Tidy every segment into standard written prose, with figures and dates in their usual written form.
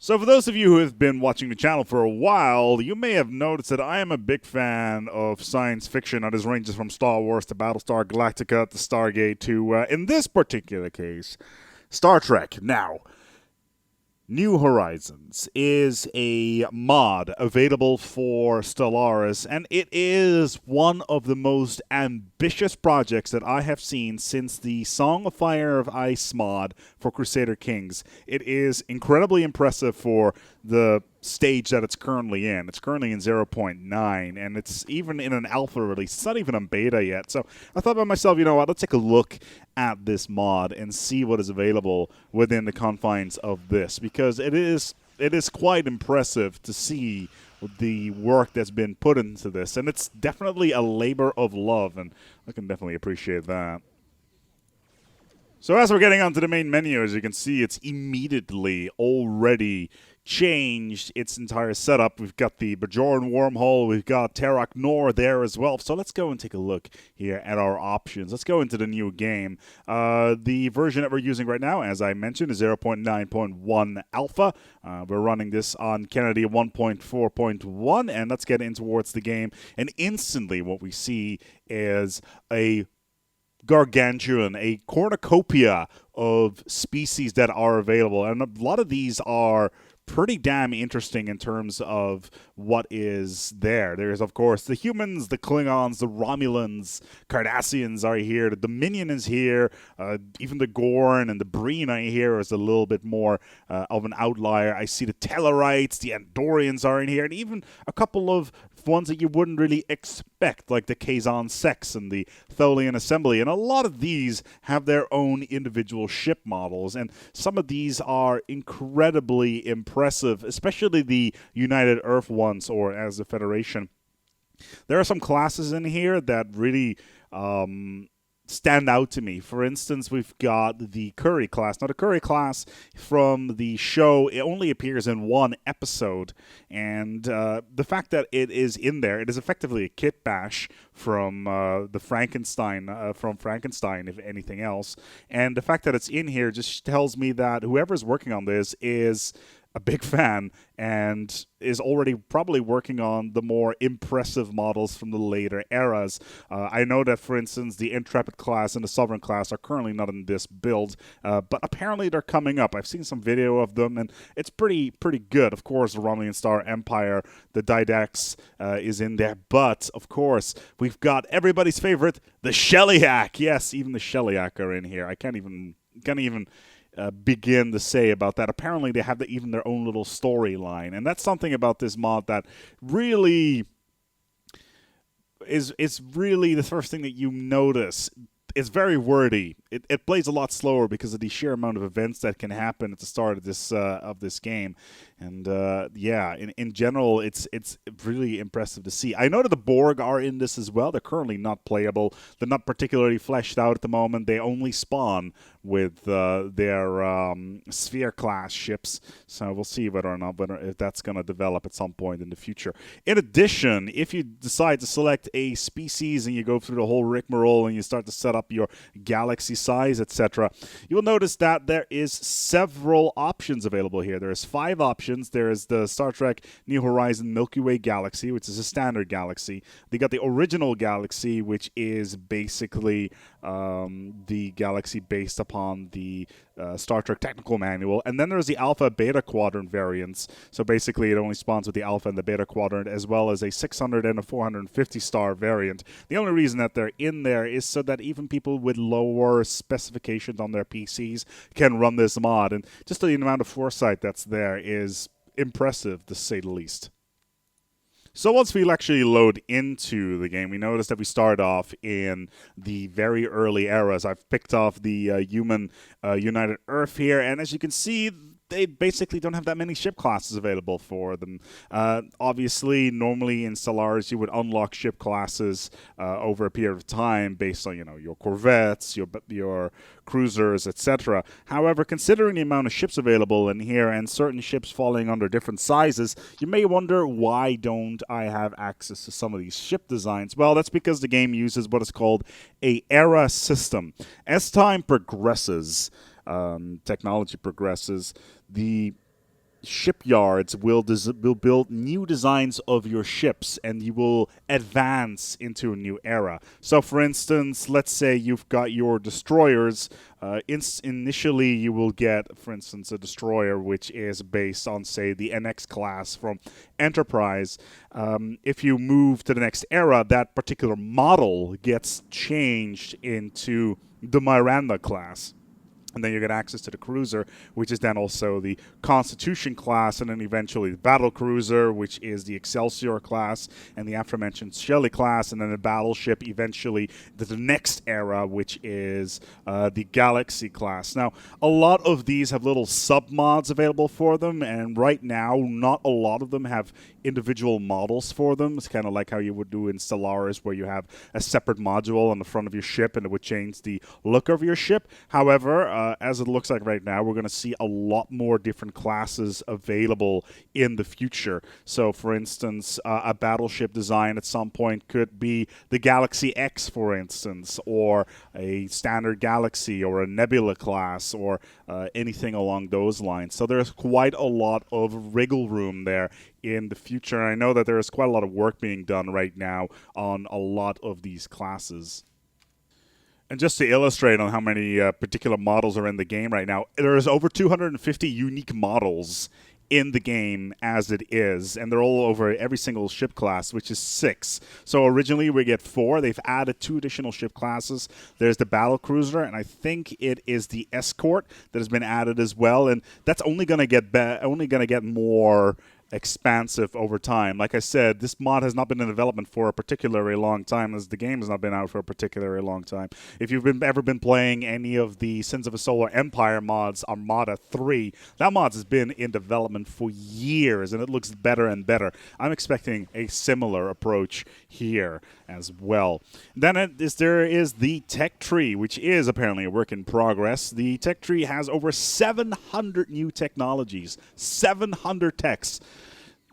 So for those of you who have been watching the channel for a while, you may have noticed that I am a big fan of science fiction that ranges from Star Wars to Battlestar Galactica to Stargate to, in this particular case, Star Trek. Now, New Horizons is a mod available for Stellaris, and it is one of the most ambitious projects that I have seen since the Song of Fire of Ice mod for Crusader Kings. It is incredibly impressive for the stage that it's currently in. It's currently in 0.9, and it's even in an alpha release. It's not even on beta yet. So I thought by myself, you know what, let's take a look at this mod and see what is available within the confines of this, because it is quite impressive to see the work that's been put into this, and it's definitely a labor of love, and I can definitely appreciate that. So as we're getting onto the main menu, as you can see, it's immediately already changed its entire setup. We've got the Bajoran wormhole, we've got Terok Nor there as well. So let's go and take a look here at our options. Let's go into the new game. The version that we're using right now, as I mentioned, is 0.9.1 alpha. We're running this on Kennedy 1.4.1, and let's get in towards the game. And instantly what we see is a gargantuan, a cornucopia of species that are available. And a lot of these are pretty damn interesting in terms of what is there. There's, of course, the humans, the Klingons, the Romulans, Cardassians are here, the Dominion is here, even the Gorn and the Breen are here is a little bit more of an outlier. I see the Tellarites, the Andorians are in here, and even a couple of ones that you wouldn't really expect, like the Kazon Sex and the Tholian Assembly. And a lot of these have their own individual ship models, and some of these are incredibly impressive, especially the United Earth ones, or as the Federation. There are some classes in here that really stand out to me. For instance, we've got the Curry class. Now, the Curry class from the show, it only appears in one episode, and the fact that it is in there, it is effectively a kit bash from the Frankenstein, if anything else. And the fact that it's in here just tells me that whoever's working on this is a big fan and is already probably working on the more impressive models from the later eras. I know that, for instance, the Intrepid class and the Sovereign class are currently not in this build, but apparently they're coming up. I've seen some video of them, and it's pretty good. Of course, the Romulan Empire, the Didax is in there, but of course, we've got everybody's favorite, the Shellyak. Yes, even the Shellyak are in here. I can't even begin to say about that. Apparently, they have even their own little storyline, and that's something about this mod that really is really the first thing that you notice. It's very wordy. It plays a lot slower because of the sheer amount of events that can happen at the start of this game, and yeah, in general, it's really impressive to see. I know that the Borg are in this as well. They're currently not playable. They're not particularly fleshed out at the moment. They only spawn with their Sphere class ships, so we'll see whether or not if that's going to develop at some point in the future. In addition, if you decide to select a species and you go through the whole rigmarole and you start to set up your galaxy size, etc., you'll notice that there is several options available here. There's 5 options. There's the Star Trek New Horizon Milky Way Galaxy, which is a standard galaxy. They got the original galaxy, which is basically the galaxy based upon the Star Trek Technical Manual. And then there's the Alpha Beta Quadrant variants. So basically, it only spawns with the Alpha and the Beta Quadrant, as well as a 600 and a 450 star variant. The only reason that they're in there is so that even people with lower specifications on their PCs can run this mod. And just the amount of foresight that's there is impressive, to say the least. So once we actually load into the game, we notice that we start off in the very early eras. I've picked off the human United Earth here, and as you can see, they basically don't have that many ship classes available for them. Obviously, normally in Stellaris, you would unlock ship classes over a period of time based on, your corvettes, your cruisers, etc. However, considering the amount of ships available in here and certain ships falling under different sizes, you may wonder, why don't I have access to some of these ship designs? Well, that's because the game uses what is called a era system. As time progresses, technology progresses, the shipyards will build new designs of your ships, and you will advance into a new era. So, for instance, let's say you've got your destroyers. Initially, you will get, for instance, a destroyer which is based on, say, the NX class from Enterprise. If you move to the next era, that particular model gets changed into the Miranda class. And then you get access to the cruiser, which is then also the Constitution class, and then eventually the Battle Cruiser, which is the Excelsior class, and the aforementioned Shelley class, and then the battleship eventually the next era, which is the Galaxy class. Now, a lot of these have little sub-mods available for them, and right now, not a lot of them have individual models for them. It's kind of like how you would do in Stellaris, where you have a separate module on the front of your ship, and it would change the look of your ship. However, as it looks like right now, we're going to see a lot more different classes available in the future. So, for instance, a battleship design at some point could be the Galaxy X, for instance, or a standard Galaxy, or a Nebula class, or anything along those lines. So there's quite a lot of wriggle room there in the future. I know that there is quite a lot of work being done right now on a lot of these classes. And just to illustrate on how many particular models are in the game right now, there's over 250 unique models in the game as it is, and they're all over every single ship class, which is 6. So originally we get 4. They've added 2 additional ship classes. There's the Battle Cruiser, and I think it is the Escort that has been added as well, and that's only going to get more expansive over time. Like I said, this mod has not been in development for a particularly long time, as the game has not been out for a particularly long time. If you've ever been playing any of the Sins of a Solar Empire mods, Armada 3, that mod has been in development for years, and it looks better and better. I'm expecting a similar approach here as well. Then there is the tech tree, which is apparently a work in progress. The tech tree has over 700 new technologies, 700 techs.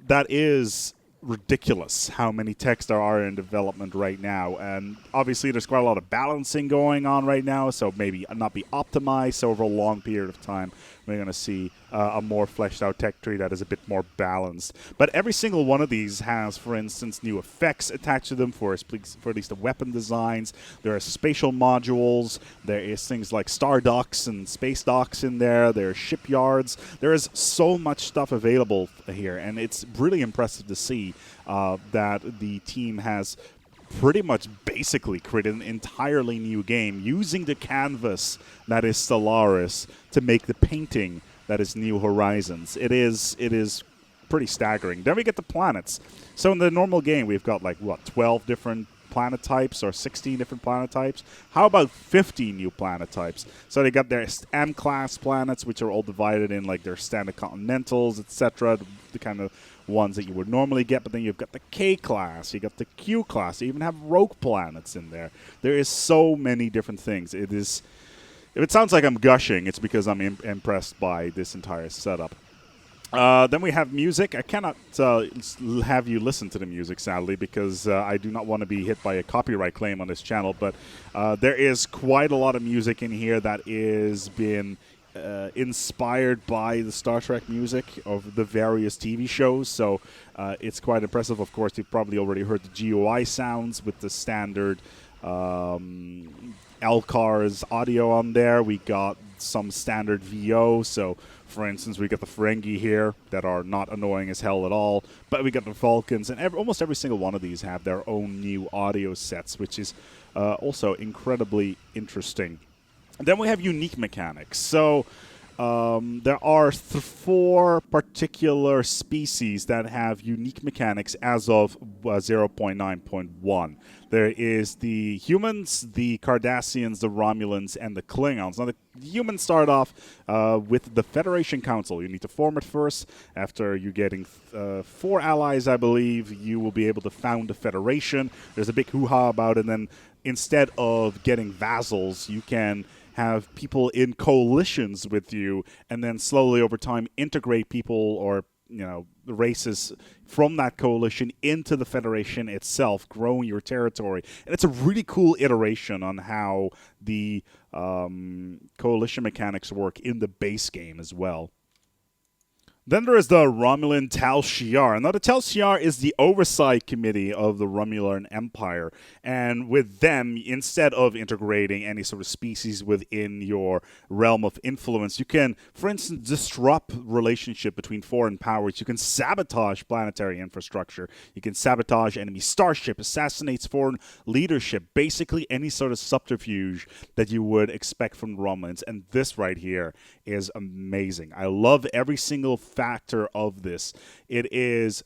That is ridiculous how many techs there are in development right now, and obviously there's quite a lot of balancing going on right now, so maybe not be optimized. So over a long period of time we're going to see a more fleshed out tech tree that is a bit more balanced. But every single one of these has, for instance, new effects attached to them for at least the weapon designs. There are spatial modules, there is things like star docks and space docks in there, there are shipyards. There is so much stuff available here, and it's really impressive to see that the team has pretty much basically created an entirely new game using the canvas that is Stellaris to make the painting that is New Horizons. It is pretty staggering. Then we get the planets. So in the normal game, we've got 12 different planet types or 16 different planet types. How about 50 new planet types? So they got their M-class planets, which are all divided in their standard continentals, etc., the kind of ones that you would normally get. But then you've got the K-class, you got the Q-class, you even have rogue planets in there. There is so many different things. It is, if it sounds like I'm gushing, it's because I'm impressed by this entire setup. Then we have music. I cannot have you listen to the music, sadly, because I do not want to be hit by a copyright claim on this channel. But there is quite a lot of music in here that is been inspired by the Star Trek music of the various TV shows. So it's quite impressive. Of course, you've probably already heard the GUI sounds with the standard LCARS audio on there. We got some standard VO. So, for instance, we got the Ferengi here that are not annoying as hell at all. But we got the Vulcans, and almost every single one of these have their own new audio sets, which is also incredibly interesting. And then we have unique mechanics. So there are 4 particular species that have unique mechanics as of 0.9.1. There is the humans, the Cardassians, the Romulans, and the Klingons. Now, the humans start off with the Federation Council. You need to form it first. After you're getting 4 allies, I believe, you will be able to found a Federation. There's a big hoo-ha about it. And then instead of getting vassals, you can have people in coalitions with you, and then slowly over time integrate people or races from that coalition into the Federation itself, growing your territory. And it's a really cool iteration on how the coalition mechanics work in the base game as well. Then there is the Romulan Tal Shiar. Now, the Tal Shiar is the oversight committee of the Romulan Empire. And with them, instead of integrating any sort of species within your realm of influence, you can, for instance, disrupt relationship between foreign powers. You can sabotage planetary infrastructure. You can sabotage enemy starship, assassinate foreign leadership, basically any sort of subterfuge that you would expect from the Romulans. And this right here is amazing. I love every single factor of this. It's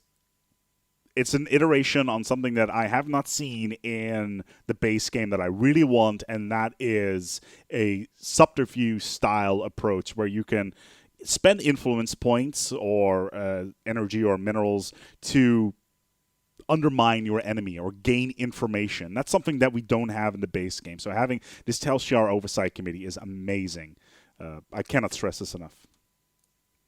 an iteration on something that I have not seen in the base game that I really want, and that is a subterfuge style approach where you can spend influence points or energy or minerals to undermine your enemy or gain information. That's something that we don't have in the base game. So having this Tal Shiar Oversight Committee is amazing. I cannot stress this enough.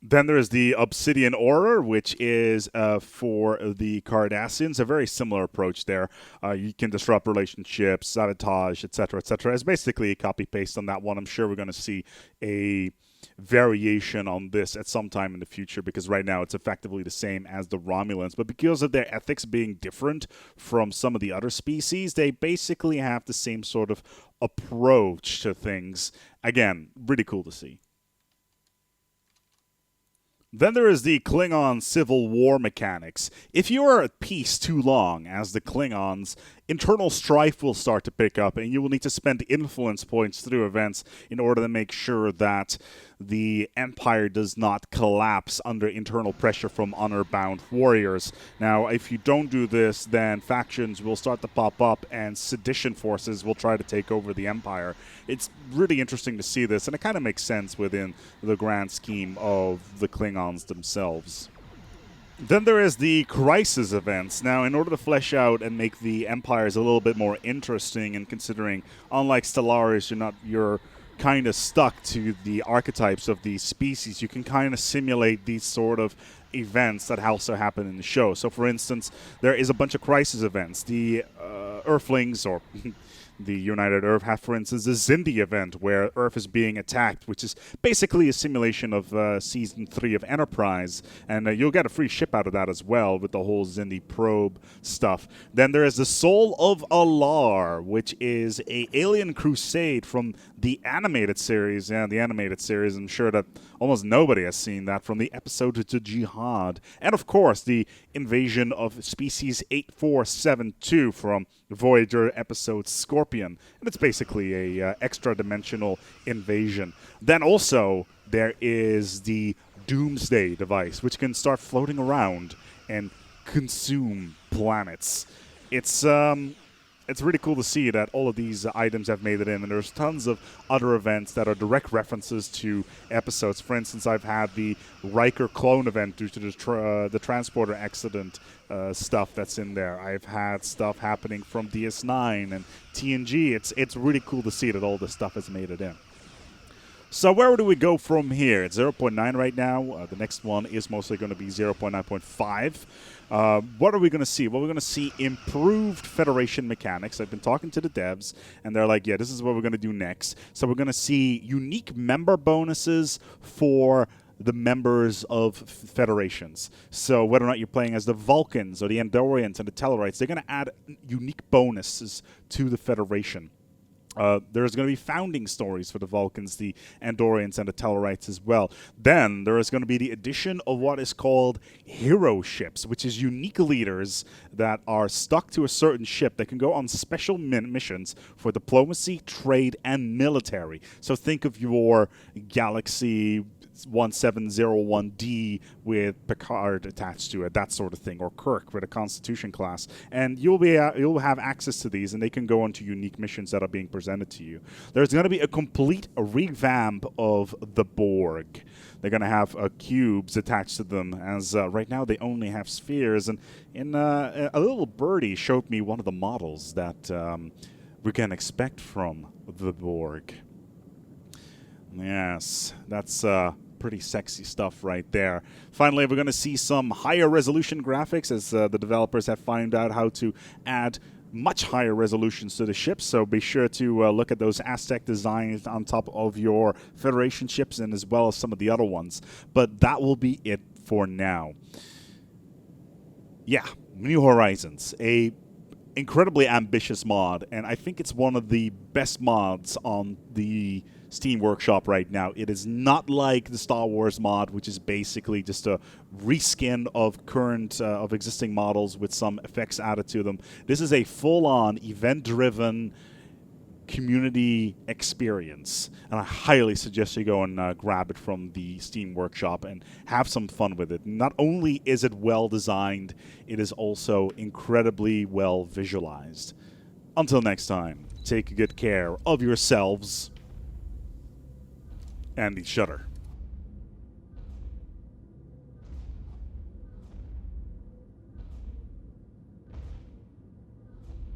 Then there is the Obsidian Aura, which is for the Cardassians. A very similar approach there. You can disrupt relationships, sabotage, etc., etc. It's basically a copy-paste on that one. I'm sure we're going to see a variation on this at some time in the future, because right now it's effectively the same as the Romulans. But because of their ethics being different from some of the other species, they basically have the same sort of approach to things. Again, really cool to see. Then there is the Klingon Civil War mechanics. If you are at peace too long, as the Klingons, internal strife will start to pick up, and you will need to spend influence points through events in order to make sure that the Empire does not collapse under internal pressure from honor-bound warriors. Now, if you don't do this, then factions will start to pop up, and sedition forces will try to take over the Empire. It's really interesting to see this, and it kind of makes sense within the grand scheme of the Klingons themselves. Then there is the crisis events. Now, in order to flesh out and make the empires a little bit more interesting, and considering, unlike Stellaris, you're kind of stuck to the archetypes of these species, you can kind of simulate these sort of events that also happen in the show. So, for instance, there is a bunch of crisis events. The Earthlings, or the United Earth, have, for instance, the Xindi event, where Earth is being attacked, which is basically a simulation of Season 3 of Enterprise, and you'll get a free ship out of that as well with the whole Xindi probe stuff. Then there is the Soul of Alar, which is a alien crusade from the animated series. Yeah, the animated series, I'm sure that almost nobody has seen that, from the episode to Jihad. And, of course, the invasion of Species 8472 from Voyager episode Scorpion. And it's basically a extra-dimensional invasion. Then also, there is the Doomsday Device, which can start floating around and consume planets. It's really cool to see that all of these items have made it in, and there's tons of other events that are direct references to episodes. For instance, I've had the Riker clone event due to the transporter accident stuff that's in there. I've had stuff happening from DS9 and TNG. It's really cool to see that all this stuff has made it in. So where do we go from here? It's 0.9 right now. The next one is mostly going to be 0.9.5. What are we going to see? Well, we're going to see improved Federation mechanics. I've been talking to the devs, and they're like, yeah, this is what we're going to do next. So we're going to see unique member bonuses for the members of federations. So whether or not you're playing as the Vulcans or the Andorians and the Tellarites, they're going to add unique bonuses to the Federation. There's going to be founding stories for the Vulcans, the Andorians, and the Tellarites as well. Then there is going to be the addition of what is called hero ships, which is unique leaders that are stuck to a certain ship that can go on special missions for diplomacy, trade, and military. So think of your Galaxy 1701D with Picard attached to it, that sort of thing, or Kirk with a Constitution class, and you'll have access to these, and they can go on to unique missions that are being presented to you. There's going to be a complete revamp of the Borg. They're going to have cubes attached to them, as right now they only have spheres, and a little birdie showed me one of the models that we can expect from the Borg. Yes, that's pretty sexy stuff right there. Finally, we're going to see some higher resolution graphics, as the developers have found out how to add much higher resolutions to the ships, so be sure to look at those Aztec designs on top of your Federation ships, and as well as some of the other ones. But that will be it for now. Yeah, New Horizons, a incredibly ambitious mod, and I think it's one of the best mods on the Steam Workshop right now. It is not like the Star Wars mod, which is basically just a reskin of current of existing models with some effects added to them. This is a full-on event-driven community experience, and I highly suggest you go and grab it from the Steam Workshop and have some fun with it. Not only is it well designed, it is also incredibly well visualized. Until next time, take good care of yourselves and each other.